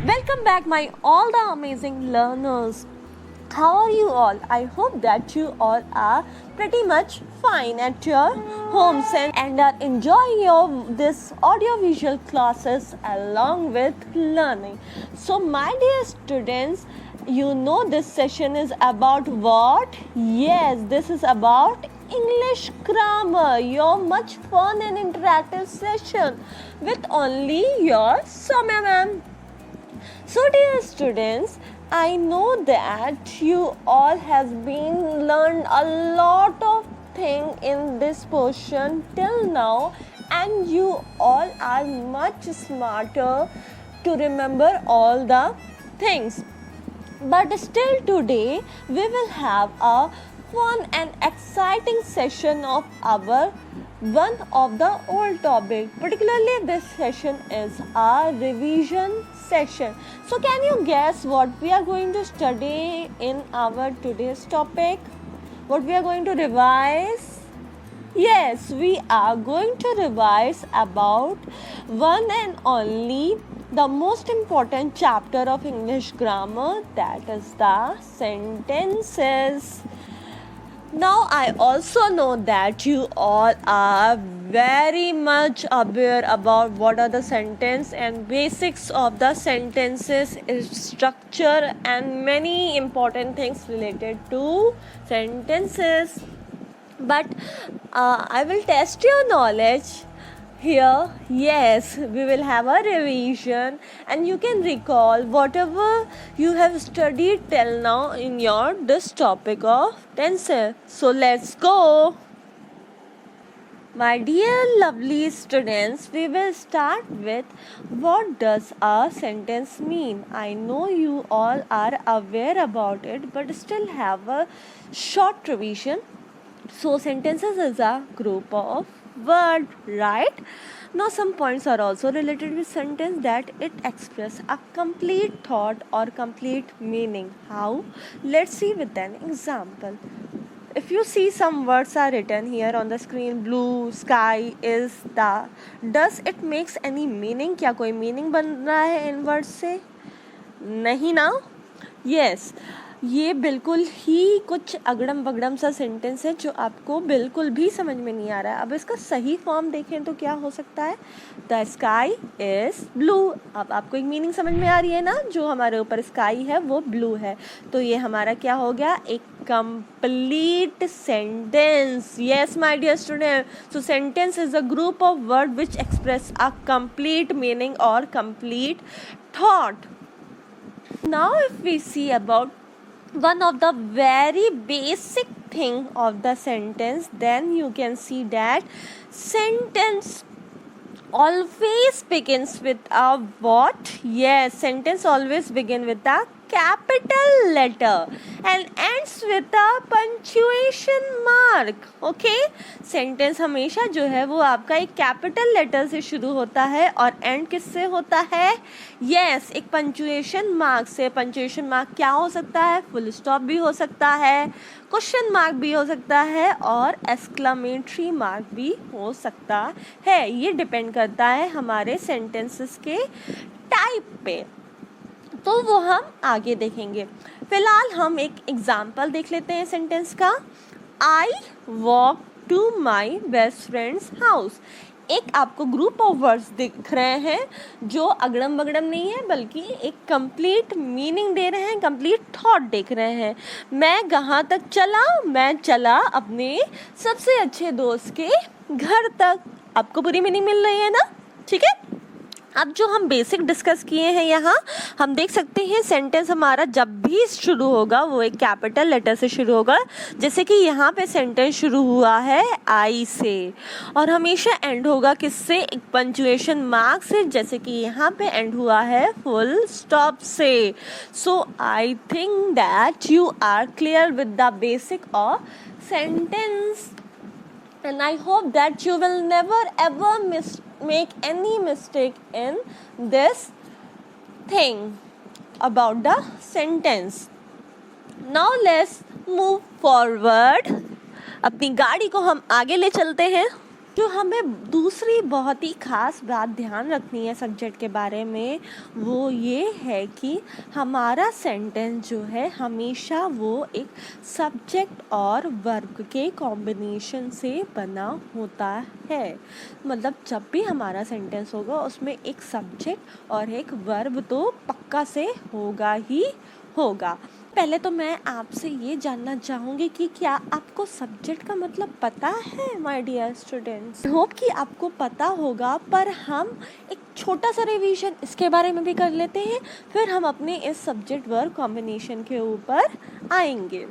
Welcome back, my all the amazing learners. How are you all? I hope that you all are pretty much fine at your homes and are enjoying this audiovisual classes along with learning. So, my dear students, you know this session is about what? Yes, this is about English grammar, your much fun and interactive session with only your Soumya ma'am. So dear students, I know that you all has been learned a lot of thing in this portion till now, and you all are much smarter to remember all the things. But still today we will have a fun and exciting session of our one of the old topic. Particularly this session is a revision session. So can you guess what we are going to study in our today's topic? What we are going to revise? Yes, we are going to revise about one and only the most important chapter of English grammar, that is the sentences. Now I also know that you all are very much aware about what are the sentence and basics of the sentences, structure and many important things related to sentences. But I will test your knowledge here. Yes, we will have a revision and you can recall whatever you have studied till now in your this topic of tenses. So let's go. My dear lovely students, we will start with what does a sentence mean. I know you all are aware about it, but still have a short revision. So sentences is a group of word, right? Now some points are also related with sentence, that it express a complete thought or complete meaning. How? Let's see with an example. If you see some words are written here on the screen, blue, sky, is, the, does it makes any meaning? क्या कोई meaning बन रहा है इन words से? नहीं ना? Yes. ये बिल्कुल ही कुछ अगड़म बगड़म सा सेंटेंस है जो आपको बिल्कुल भी समझ में नहीं आ रहा है. अब इसका सही फॉर्म देखें तो क्या हो सकता है? The sky is blue. अब आपको एक मीनिंग समझ में आ रही है ना, जो हमारे ऊपर स्काई है वो ब्लू है, तो ये हमारा क्या हो गया? एक complete sentence. Yes my dear student, so sentence is a group of word which express a complete meaning और complete thought. Now if we see about one of the very basic thing of the sentence, then you can see that sentence always begins with a what? Yes, sentence always begin with a capital letter and ends with a punctuation mark. Okay, sentence हमेशा जो है वो आपका एक capital letter से शुरू होता है और एंड किससे होता है? यस, एक पंक्चुएशन मार्क से. पंक्चुएशन मार्क क्या हो सकता है? फुल स्टॉप भी हो सकता है, क्वेश्चन मार्क भी हो सकता है और एक्सक्लेमेटरी मार्क भी हो सकता है. ये डिपेंड करता है हमारे सेंटेंसेस के टाइप पे, तो वो हम आगे देखेंगे. फिलहाल हम एक एग्जाम्पल देख लेते हैं सेंटेंस का. I walk to my best friend's house. एक आपको ग्रुप ऑफ वर्ड्स दिख रहे हैं जो अगड़म बगड़म नहीं है, बल्कि एक कंप्लीट मीनिंग दे रहे हैं, कंप्लीट थॉट देख रहे हैं. मैं कहाँ तक चला? मैं चला अपने सबसे अच्छे दोस्त के घर तक. आपको पूरी मीनिंग मिल रही है ना? ठीक है. अब जो हम बेसिक डिस्कस किए हैं यहाँ, हम देख सकते हैं सेंटेंस हमारा जब भी शुरू होगा वो एक कैपिटल लेटर से शुरू होगा. जैसे कि यहाँ पे सेंटेंस शुरू हुआ है आई से और हमेशा एंड होगा किससे? एक पंक्चुएशन मार्क से, जैसे कि यहाँ पे एंड हुआ है फुल स्टॉप से. So I think that you are clear with the basic of sentence and I hope that you will never ever make any mistake in this thing about the sentence. Now let's move forward. अपनी गाड़ी को हम आगे ले चलते हैं. जो हमें दूसरी बहुत ही ख़ास बात ध्यान रखनी है सब्जेक्ट के बारे में, वो ये है कि हमारा सेंटेंस जो है हमेशा वो एक सब्जेक्ट और वर्ब के कॉम्बिनेशन से बना होता है। मतलब जब भी हमारा सेंटेंस होगा उसमें एक सब्जेक्ट और एक वर्ब तो पक्का से होगा ही होगा। पहले तो मैं आपसे ये जानना चाहूँगी कि क्या आपको सब्जेक्ट का मतलब पता है माय डियर स्टूडेंट्स? होप कि आपको पता होगा, पर हम एक छोटा सा रिवीजन इसके बारे में भी कर लेते हैं, फिर हम अपने इस सब्जेक्ट वर्ब कॉम्बिनेशन के ऊपर आएंगे।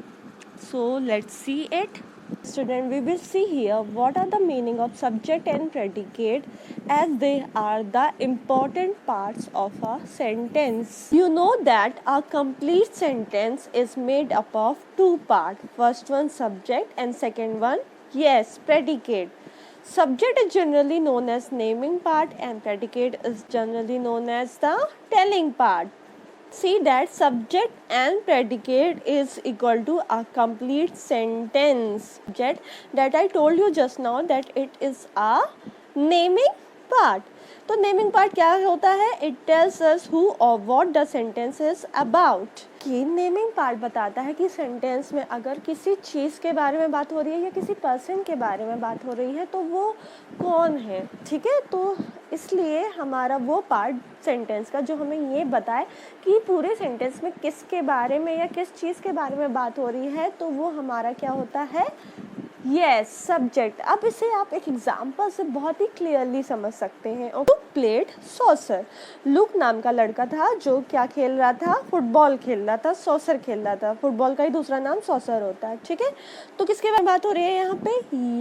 So let's see it. Student, we will see here what are the meaning of subject and predicate, as they are the important parts of a sentence. You know that a complete sentence is made up of two parts. First one subject and second one, yes, predicate. Subject is generally known as naming part and predicate is generally known as the telling part. See that subject and predicate is equal to a complete sentence. Subject that I told you just now that it is a naming part. तो naming part क्या होता है? It tells us who और what the sentence is about. कि naming part बताता है कि sentence में अगर किसी चीज़ के बारे में बात हो रही है या किसी पर्सन के बारे में बात हो रही है तो वो कौन है, ठीक है। तो इसलिए हमारा वो पार्ट सेंटेंस का जो हमें ये बताए कि पूरे सेंटेंस में किसके बारे में या किस चीज़ के बारे में बात हो रही है, तो वो हमारा क्या होता है? Yes, subject. अब इसे आप एक एग्जाम्पल से बहुत ही क्लियरली समझ सकते हैं। Look played saucer. लुक नाम का लड़का था जो क्या खेल रहा था? फुटबॉल खेल रहा था, सॉसर खेल रहा था। फुटबॉल का ही दूसरा नाम सॉसर होता है, ठीक है। तो किसके बारे में बात हो रही है यहाँ पे?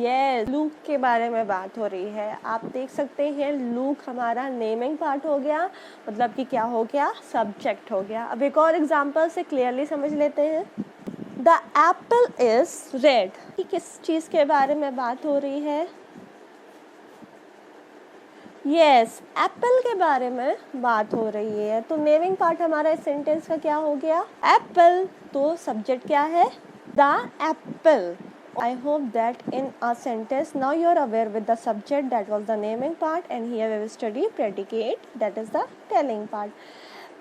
यस, लुक के बारे में बात हो रही है। आप देख सकते हैं लुक हमारा नेमिंग पार्ट हो गया, मतलब कि क्या हो गया? सब्जेक्ट हो गया। अब एक और एग्जाम्पल से क्लियरली समझ लेते हैं। The Apple is red. किस चीज़ के बारे में बात हो रही है? यस, एप्पल के बारे में बात हो रही है। तो नेमिंग पार्ट हमारा इस सेंटेंस का क्या हो गया? एप्पल। तो सब्जेक्ट क्या है? The Apple. I hope that in a sentence now you are aware with the subject, that was the naming part, and here we will study predicate, that is the telling part.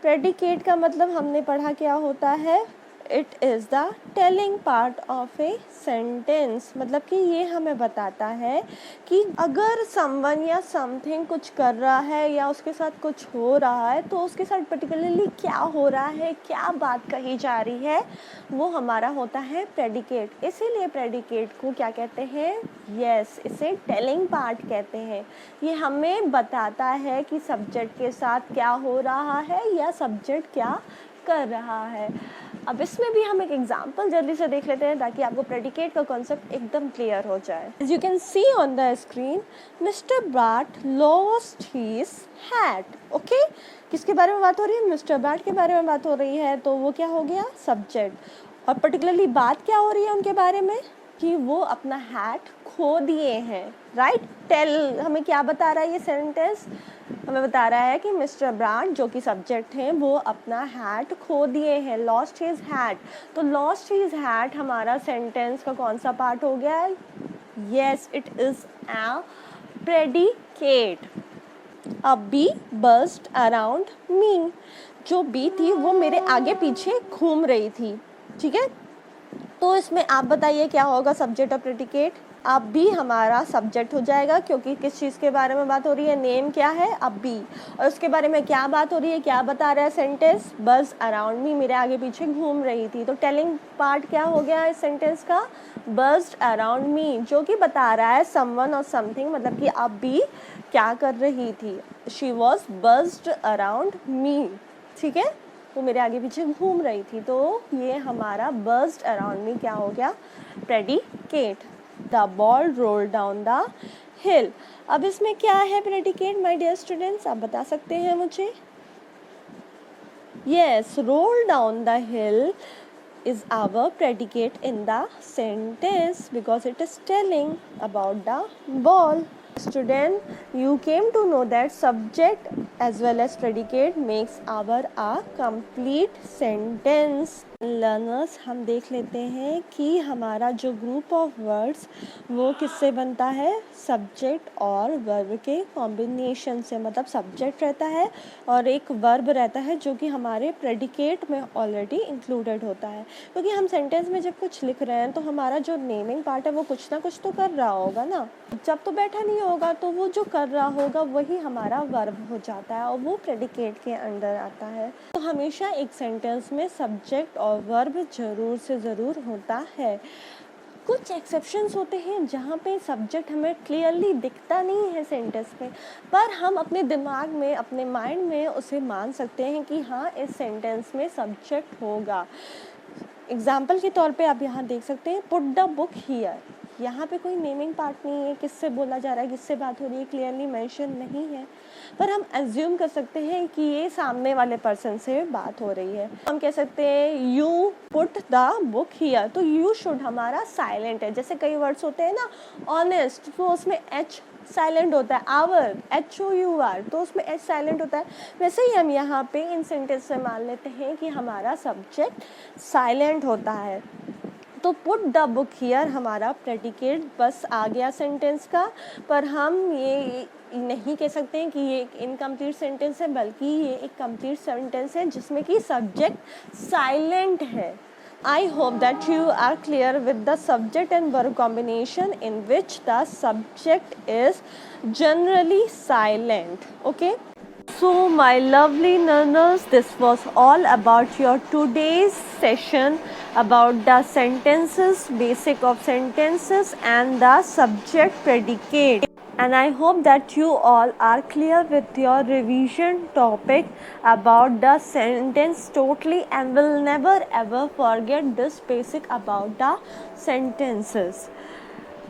Predicate का मतलब हमने पढ़ा क्या होता है? It is the telling part of a sentence. मतलब कि ये हमें बताता है कि अगर समवन या समथिंग कुछ कर रहा है या उसके साथ कुछ हो रहा है तो उसके साथ पर्टिकुलरली क्या हो रहा है, क्या बात कही जा रही है, वो हमारा होता है प्रेडिकेट। इसीलिए प्रेडिकेट को क्या कहते हैं? यस, इसे टेलिंग पार्ट कहते हैं। ये हमें बताता है कि सब्जेक्ट के साथ क्या हो रहा है या सब्जेक्ट क्या कर रहा है। अब इसमें भी हम एक एग्जाम्पल जल्दी से देख लेते हैं ताकि आपको प्रेडिकेट का कॉन्सेप्ट एकदम क्लियर हो जाए। As you can see on the screen, Mr. Bart lost his hat. Okay? किसके बारे में बात हो रही है? मिस्टर बैट के बारे में बात हो रही है। तो वो क्या हो गया? सब्जेक्ट। और पर्टिकुलरली बात क्या हो रही है उनके बारे में? कि वो अपना हैट खो दिए हैं, राइट। टेल हमें क्या बता रहा है ये सेंटेंस? हमें बता रहा है कि मिस्टर ब्रांड जो कि सब्जेक्ट हैं वो अपना हैट खो दिए हैं, लॉस्ट हिज हैट। तो लॉस्ट हिज हैट हमारा सेंटेंस का कौन सा पार्ट हो गया? Yes, it is a predicate. A B bust around me. जो बी थी वो मेरे आगे पीछे घूम रही थी, ठीक है। तो इसमें आप बताइए क्या होगा सब्जेक्ट और प्रेडिकेट? अब भी हमारा सब्जेक्ट हो जाएगा क्योंकि किस चीज़ के बारे में बात हो रही है? नेम क्या है? अब भी। और उसके बारे में क्या बात हो रही है? क्या बता रहा है सेंटेंस? बस अराउंड मी, मेरे आगे पीछे घूम रही थी। तो टेलिंग पार्ट क्या हो गया इस सेंटेंस का? बस्ट अराउंड मी, जो कि बता रहा है समवन और समथिंग, मतलब कि अब भी क्या कर रही थी? She was bust around me, ठीक है। वो मेरे आगे पीछे घूम रही थी। तो ये हमारा बस्ट अराउंड मी क्या हो गया? Predicate. The ball roll down the हिल। अब इसमें क्या है प्रेडिकेट माय डियर स्टूडेंट्स? आप बता सकते हैं मुझे? Yes, roll down the hill is our predicate in the sentence because it is telling about the ball. Student, you came to know that subject as well as predicate makes our a complete sentence. Learners, हम देख लेते हैं कि हमारा जो group of words वो किससे बनता है, सब्जेक्ट और वर्ब के कॉम्बिनेशन से। मतलब सब्जेक्ट रहता है और एक वर्ब रहता है जो कि हमारे प्रेडिकेट में ऑलरेडी इंक्लूडेड होता है, क्योंकि हम सेंटेंस में जब कुछ लिख रहे हैं तो हमारा जो नेमिंग पार्ट है वो कुछ ना कुछ तो कर रहा होगा ना। जब तो बैठा नहीं होगा तो वो जो कर रहा होगा वही हमारा वर्ब हो जाता है और वो प्रेडिकेट के अंडर आता है। तो हमेशा एक सेंटेंस में सब्जेक्ट और वर्ब ज़रूर से ज़रूर होता है। कुछ एक्सेप्शंस होते हैं जहाँ पे सब्जेक्ट हमें क्लियरली दिखता नहीं है सेंटेंस में, पर हम अपने दिमाग में, अपने माइंड में उसे मान सकते हैं कि हाँ, इस सेंटेंस में सब्जेक्ट होगा। एग्जाम्पल के तौर पे आप यहाँ देख सकते हैं, पुट द बुक हियर। यहाँ पे कोई नेमिंग पार्ट नहीं है, किससे बोला जा रहा है, किससे बात हो रही है, क्लियरली मेंशन नहीं है, पर हम एज्यूम कर सकते हैं कि ये सामने वाले पर्सन से बात हो रही है। हम कह सकते हैं you put the book here, तो यू शुड हमारा साइलेंट है। जैसे कई वर्ड्स होते हैं ना, ऑनेस्ट, तो उसमें एच साइलेंट होता है, आवर, HOUR, तो उसमें एच साइलेंट होता है। वैसे ही हम यहाँ पे इन सेंटेंस से मान लेते हैं कि हमारा सब्जेक्ट साइलेंट होता है। तो पुट द बुक हियर हमारा प्रेडिकेट बस आ गया सेंटेंस का, पर हम ये नहीं कह सकते हैं कि ये एक इनकम्प्लीट सेंटेंस है, बल्कि ये एक कंप्लीट सेंटेंस है जिसमें कि सब्जेक्ट साइलेंट है। I hope that you are clear with the subject and verb combination in which the subject is generally silent. Okay? So my lovely learners, this was all about your today's session about the sentences, basic of sentences and the subject predicate. And I hope that you all are clear with your revision topic about the sentence totally and will never ever forget this basic about the sentences.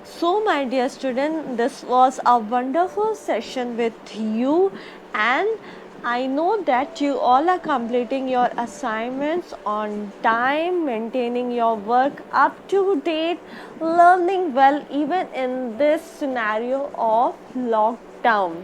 So my dear student, this was a wonderful session with you, and I know that you all are completing your assignments on time, maintaining your work up to date, learning well even in this scenario of lockdown.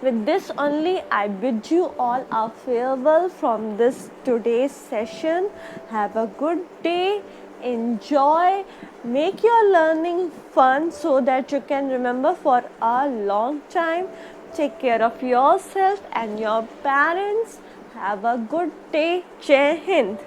With this only, I bid you all a farewell from this today's session. Have a good day. Enjoy. Make your learning fun so that you can remember for a long time. Take care of yourself and your parents. Have a good day. Jai Hind.